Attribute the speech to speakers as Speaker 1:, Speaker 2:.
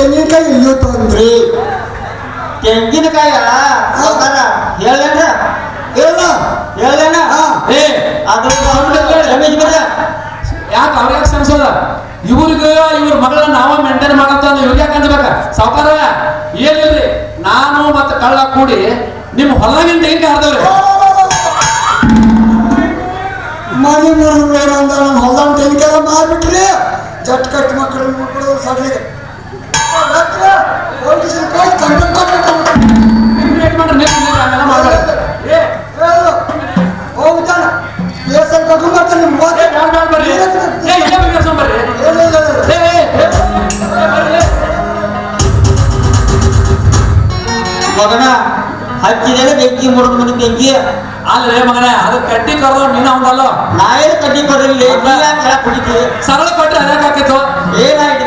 Speaker 1: ತೆಂಗಿನಕಾಯಿ ಇಲ್ಲೂ ತೊಂದ್ರಿ.
Speaker 2: ತೆಂಗಿನಕಾಯ ಹೇಳೇನ ಹೇಳೇನ ಅದು ರಮೇಶ್ ಬರ
Speaker 3: ಯಾಕೆ ಅವ್ರಿಗೆ ಶ್ರಮಿಸೋದ ಇವ್ರಿಗೆ ಇವ್ರ ಮಗಳನ್ನ ನಾವ ಮೇಂಟೈನ್ ಮಾಡಂತ ಇವ್ರಿಗೆ ಯಾಕೆ ಅಂದ್ಬೇಕ ಸಾವುಕಾರ ಏನಿಲ್ರಿ ನಾನು ಮತ್ತೆ ಕಳ್ಳ ಕೂಡಿ ನಿಮ್ಮ ಹೊಲಗಿನ ತೆಂಗಿನಕಾಯಿ ಹರಿದವ್ರಿ
Speaker 1: ಮನೆ ಮೂರು ಅಂದ ನಮ್ಮ ಹೊಲ್ದಾನ ತೆಂಗಿನಕಾಯಿ ಮಾರ್ಬಿಟ್ರಿ ಜಟ್ ಕಟ್ ಮಕ್ಕಳು ಮಕ್ಕಳು ಸಡ್ಲಿಗೆ ಹೋಗ್ತಾನ ದೇವಸ್ಥಾನ ಕರ್ಕೊಂಡ್ ಬರ್ತಾನೆ
Speaker 2: ಮಗನ ಹಚ್ಚಿದಾಗ ಬೆಂಕಿ ಮುರಿದು ಮನೆ ಬೆಂಕಿ
Speaker 3: ಅಲ್ಲೇ ಮಗನ ಅದು ಕಟ್ಟಿ ಕರೆದ ನೀನು ಅವನಲ್ಲ
Speaker 2: ನಾ ಏನು ಕಟ್ಟಿ ಕರಲಿ ಕುಡಿತೀವಿ
Speaker 3: ಸರಳ ಕೊಟ್ರೆ ಅದ್ಯಾಕೆ ಹಾಕಿತ್ತು
Speaker 2: ಏನಾಯ್ತು